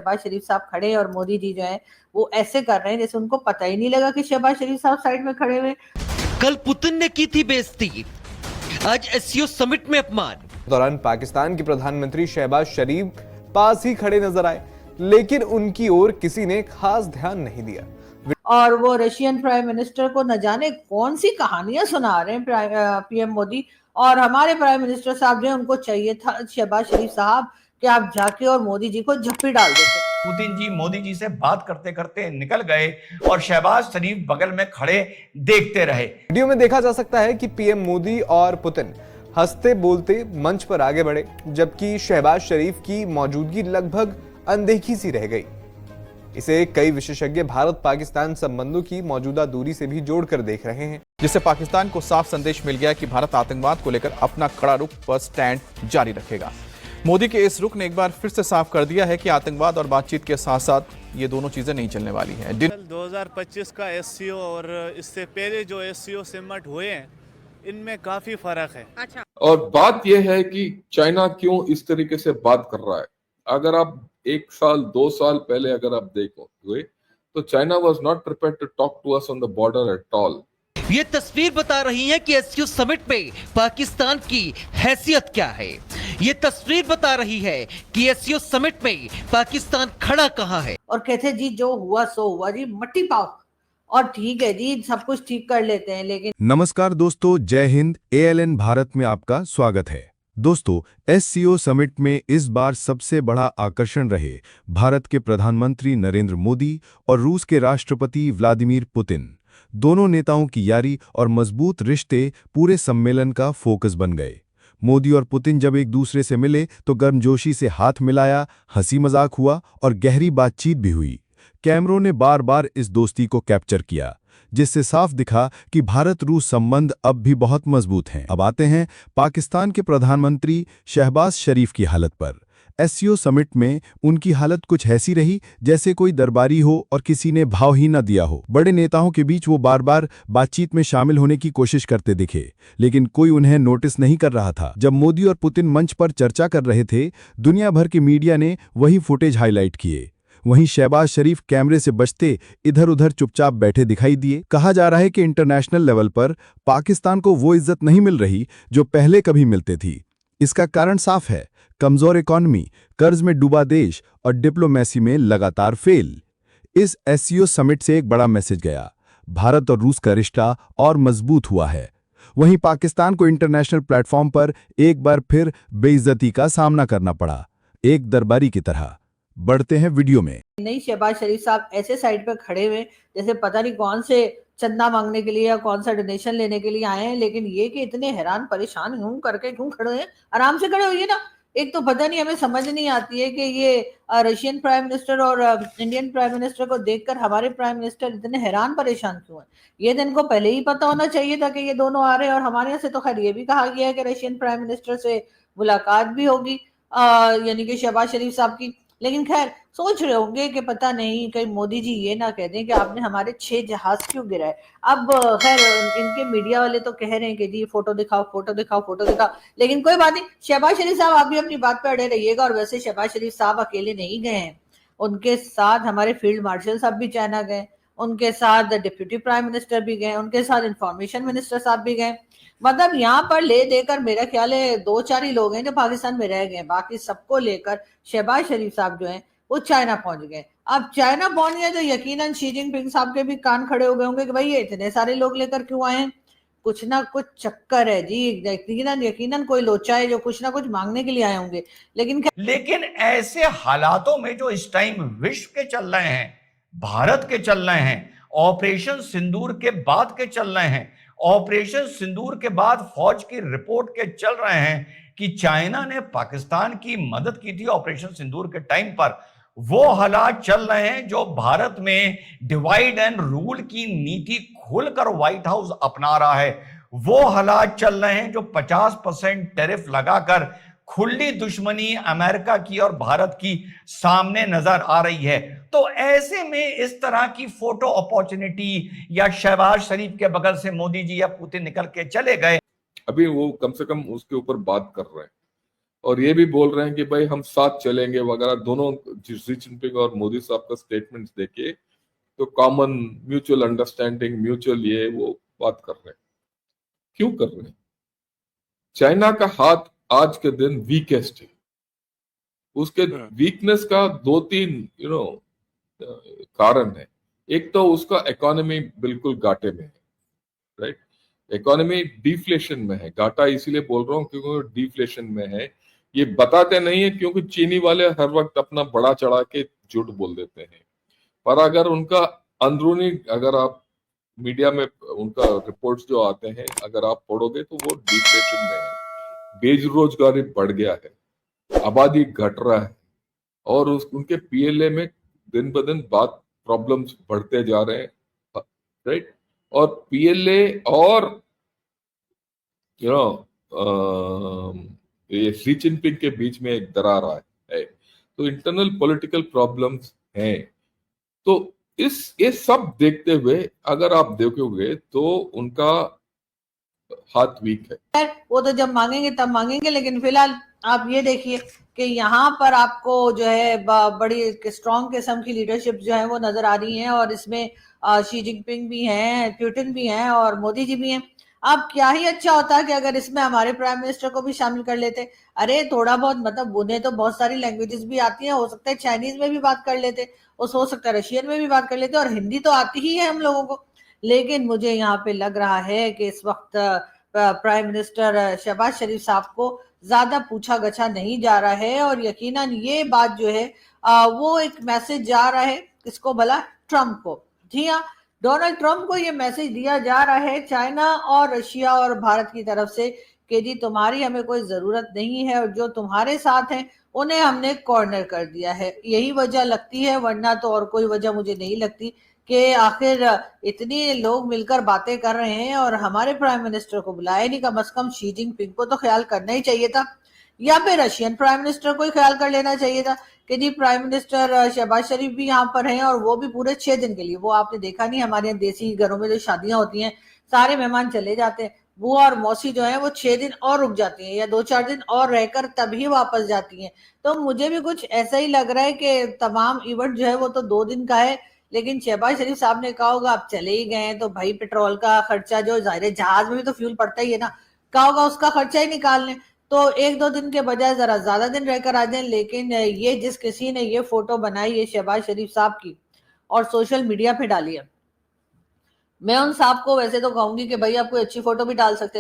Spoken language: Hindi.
शहबाज शरीफ साहब खड़े और मोदी जी जो है वो ऐसे कर रहे हैं जैसे उनको पता ही नहीं लगा कि शहबाज शरीफ साहब साइड में खड़े हुए। कल पुतिन ने की थी बेइज्जती, आज एससीओ समिट में अपमान। दौरान पाकिस्तान के प्रधानमंत्री शहबाज शरीफ पास ही खड़े नजर आए, लेकिन उनकी ओर किसी ने खास ध्यान नहीं दिया और वो रशियन प्राइम मिनिस्टर को न जाने कौन सी कहानियां सुना रहे हैं पीएम मोदी। और हमारे प्राइम मिनिस्टर साहब जो उनको चाहिए था शहबाज शरीफ साहब कि आप जाके और मोदी जी को झप्पी डाल देते। पुतिन जी मोदी जी से बात करते करते निकल गए और शहबाज शरीफ बगल में खड़े देखते रहे। वीडियो में देखा जा सकता है कि पीएम मोदी और पुतिन हंसते बोलते मंच पर आगे बढ़े, जबकि शहबाज शरीफ की मौजूदगी लगभग अनदेखी सी रह गई। इसे कई विशेषज्ञ भारत पाकिस्तान संबंधों की मौजूदा दूरी से भी जोड़कर देख रहे हैं, जिससे पाकिस्तान को साफ संदेश मिल गया कि भारत आतंकवाद को लेकर अपना कड़ा रुख पर स्टैंड जारी रखेगा। मोदी के इस रुख ने एक बार फिर से साफ कर दिया है कि आतंकवाद और बातचीत के साथ साथ ये दोनों चीजें नहीं चलने वाली हैं। 2025 का एससीओ और इससे पहले जो एससीओ समिट हुए हैं इनमें काफी फर्क है। अच्छा। और बात यह है कि चाइना क्यों इस तरीके से बात कर रहा है। अगर आप 1 साल 2 साल पहले अगर आप देखोगे तो China was not prepared to talk to us on the border at all. ये तस्वीर बता रही है कि एससीओ समिट में पाकिस्तान की हैसियत क्या है। ये तस्वीर बता रही है कि एससीओ समिट में पाकिस्तान खड़ा कहां है। और कहते जी जो हुआ सो हुआ जी, मट्टी पाओ और ठीक है जी, सब कुछ ठीक कर लेते हैं। लेकिन नमस्कार दोस्तों, जय हिंद। ALN भारत में आपका स्वागत है। दोस्तों, एससीओ समिट में इस बार सबसे बड़ा आकर्षण रहे भारत के प्रधानमंत्री नरेंद्र मोदी और रूस के राष्ट्रपति व्लादिमीर पुतिन। दोनों नेताओं की यारी और मजबूत रिश्ते पूरे सम्मेलन का फोकस बन गए। मोदी और पुतिन जब एक दूसरे से मिले तो गर्मजोशी से हाथ मिलाया, हंसी मजाक हुआ और गहरी बातचीत भी हुई। कैमरों ने बार बार इस दोस्ती को कैप्चर किया, जिससे साफ दिखा कि भारत रूस संबंध अब भी बहुत मजबूत हैं। अब आते हैं पाकिस्तान के प्रधानमंत्री शहबाज शरीफ की हालत पर। एससीओ समिट में उनकी हालत कुछ ऐसी रही जैसे कोई दरबारी हो और किसी ने भाव ही न दिया हो। बड़े नेताओं के बीच वो बार बार बातचीत में शामिल होने की कोशिश करते दिखे, लेकिन कोई उन्हें नोटिस नहीं कर रहा था। जब मोदी और पुतिन मंच पर चर्चा कर रहे थे, दुनिया भर के मीडिया ने वही फुटेज हाईलाइट किए। वहीं शहबाज शरीफ कैमरे से बचते इधर उधर चुपचाप बैठे दिखाई दिए। कहा जा रहा है कि इंटरनेशनल लेवल पर पाकिस्तान को वो इज्जत नहीं मिल रही जो पहले कभी मिलती थी। इसका कारण साफ है, कमजोर इकॉनमी, कर्ज में डूबा देश और डिप्लोमेसी में लगातार फेल। इस एससीओ समिट से एक बड़ा मैसेज गया, भारत और रूस का रिश्ता और मजबूत हुआ है। वहीं पाकिस्तान को इंटरनेशनल प्लेटफॉर्म पर एक बार फिर बेइज्जती का सामना करना पड़ा, एक दरबारी की तरह। बढ़ते हैं वीडियो में। नहीं, शहबाज शरीफ साहब ऐसे साइड पे खड़े हुए जैसे पता नहीं कौन से चंदा मांगने के लिए या कौन सा डोनेशन लेने के लिए आए हैं। लेकिन ये कि इतने हैरान परेशान यूं करके क्यों खड़े हैं, आराम से खड़े होइए ना। एक तो पता नहीं, हमें समझ नहीं आती है कि ये रशियन प्राइम मिनिस्टर और इंडियन प्राइम मिनिस्टर को देखकर हमारे प्राइम मिनिस्टर इतने हैरान परेशान क्यों हैं। ये तो इनको पहले ही पता होना चाहिए था कि ये दोनों आ रहे हैं। और हमारे यहाँ से तो खैर ये भी कहा गया है कि रशियन प्राइम मिनिस्टर से मुलाकात भी होगी, यानी कि शहबाज शरीफ साहब की। लेकिन खैर सोच रहे होंगे कि पता नहीं कहीं मोदी जी ये ना कह दें कि आपने हमारे 6 जहाज क्यों गिराए। अब खैर इनके मीडिया वाले तो कह रहे हैं कि जी फोटो दिखाओ फोटो दिखाओ फोटो दिखाओ, लेकिन कोई बात नहीं। शहबाज शरीफ साहब आप भी अपनी बात पर अड़े रहिएगा। और वैसे शहबाज शरीफ साहब अकेले नहीं गए हैं, उनके साथ हमारे फील्ड मार्शल साहब भी चाइना गए, उनके साथ डिप्यूटी प्राइम मिनिस्टर भी गए, उनके साथ इंफॉर्मेशन मिनिस्टर साहब भी गए। मतलब यहाँ पर ले देकर मेरा ख्याल है 2-4 ही लोग हैं जो पाकिस्तान में रह गए, बाकी सबको लेकर शहबाज शरीफ साहब जो हैं वो चाइना पहुंच गए। अब चाइना पहुंच गए तो यकीनन शी जिनपिंग साहब के भी कान खड़े हो गए होंगे कि भाई ये इतने सारे लोग लेकर क्यों आए हैं, कुछ ना कुछ चक्कर है जी। यकीनन कोई लोचा है जो कुछ ना कुछ मांगने के लिए आए होंगे। लेकिन ऐसे हालातों में जो इस टाइम विश्व के चल रहे हैं, भारत के चल रहे हैं, ऑपरेशन सिंदूर के बाद के चल रहे हैं, ऑपरेशन सिंदूर के बाद फौज की रिपोर्ट के चल रहे हैं कि चाइना ने पाकिस्तान की मदद की थी ऑपरेशन सिंदूर के टाइम पर। वो हालात चल रहे हैं जो भारत में डिवाइड एंड रूल की नीति खुलकर व्हाइट हाउस अपना रहा है। वो हालात चल रहे हैं जो 50% टैरिफ लगाकर खुली दुश्मनी अमेरिका की और भारत की सामने नजर आ रही है। तो ऐसे में इस तरह की फोटो अपॉर्चुनिटी या शहबाज शरीफ के बगल से मोदी जी या पुतिन निकल के चले गए, अभी वो कम से कम उसके ऊपर बात कर रहे हैं। और ये भी बोल रहे हैं कि भाई हम साथ चलेंगे वगैरह। दोनों शी जिनपिंग और मोदी साहब का स्टेटमेंट्स देखिए तो कॉमन म्यूचुअल अंडरस्टैंडिंग, म्यूचुअल ये वो बात कर रहे हैं। क्यों कर रहे हैं? चाइना का हाथ आज के दिन वीकेस्ट है। उसके वीकनेस का 2-3 कारण है। एक तो उसका इकोनॉमी बिल्कुल घाटे में है, राइट? इकोनॉमी डिफ्लेशन में है। घाटा इसीलिए बोल रहा हूं क्योंकि डिफ्लेशन में है। ये बताते नहीं है क्योंकि चीनी वाले हर वक्त अपना बड़ा चढ़ा के झूठ बोल देते हैं, पर अगर उनका अंदरूनी, अगर आप मीडिया में उनका रिपोर्ट्स जो आते हैं अगर आप पढ़ोगे तो वो डिफ्लेशन में है। बेरोजगारी बढ़ गया है, आबादी घट रहा है और उनके पीएलए में दिन ब दिन बात प्रॉब्लम्स बढ़ते जा रहे हैं, राइट? और पीएलए और ये शी जिनपिंग के बीच में एक दरार है, तो इंटरनल पॉलिटिकल प्रॉब्लम्स हैं। तो ये सब देखते हुए अगर आप देखोगे तो उनका हाथ वीक है। वो तो जब मांगेंगे तब मांगेंगे, लेकिन फिलहाल आप ये देखिए कि यहाँ पर आपको जो है बड़ी स्ट्रॉन्ग किस्म की लीडरशिप जो है वो नजर आ रही है, और इसमें शी जिनपिंग भी हैं, पुतिन भी हैं और मोदी जी भी हैं। अब क्या ही अच्छा होता है कि अगर इसमें हमारे प्राइम मिनिस्टर को भी शामिल कर लेते। अरे थोड़ा बहुत, मतलब उन्हें तो बहुत सारी लैंग्वेजेस भी आती हैं, हो सकता है चाइनीज में भी बात कर लेते, और हो सकता है रशियन में भी बात कर लेते, और हिंदी तो आती ही है हम लोगों को। लेकिन मुझे यहाँ पे लग रहा है कि इस वक्त प्राइम मिनिस्टर शहबाज शरीफ साहब को ज्यादा पूछा गछा नहीं जा रहा है, और यकीनन ये बात जो है वो एक मैसेज जा रहा है, किसको भला? ट्रम्प को। जी हाँ, डोनाल्ड ट्रम्प को ये मैसेज दिया जा रहा है चाइना और रशिया और भारत की तरफ से कि जी तुम्हारी हमें कोई जरूरत नहीं है, और जो तुम्हारे साथ हैं उन्हें हमने कॉर्नर कर दिया है। यही वजह लगती है, वरना तो और कोई वजह मुझे नहीं लगती कि आखिर इतने लोग मिलकर बातें कर रहे हैं और हमारे प्राइम मिनिस्टर को बुलाया नहीं। कम से कम शी जिनपिंग को तो ख्याल करना ही चाहिए था, या फिर रशियन प्राइम मिनिस्टर को ही ख्याल कर लेना चाहिए था कि जी प्राइम मिनिस्टर शहबाज शरीफ भी यहाँ पर हैं, और वो भी पूरे 6 दिन के लिए। वो आपने देखा नहीं, हमारे यहाँ देसी घरों में जो शादियां होती हैं सारे मेहमान चले जाते हैं, बुआ और मौसी जो है वो 6 दिन और रुक जाती हैं या 2-4 दिन और रहकर तभी वापस जाती हैं। तो मुझे भी कुछ ऐसा ही लग रहा है कि तमाम इवेंट जो है वो तो 2 दिन का है, लेकिन शहबाज शरीफ साहब ने कहा होगा आप चले ही गए हैं तो भाई पेट्रोल का खर्चा, जो जाहिर जहाज में भी तो फ्यूल पड़ता ही है ना, कहा होगा उसका खर्चा ही निकाल लें। तो 1-2 दिन के बजाय जरा ज्यादा दिन रहकर आ जाए। लेकिन ये जिस किसी ने ये फोटो बनाई है शहबाज शरीफ साहब की और सोशल मीडिया पे डाली है, मैं उन साहब को वैसे तो कहूंगी कि भाई आप कोई अच्छी फोटो भी डाल सकते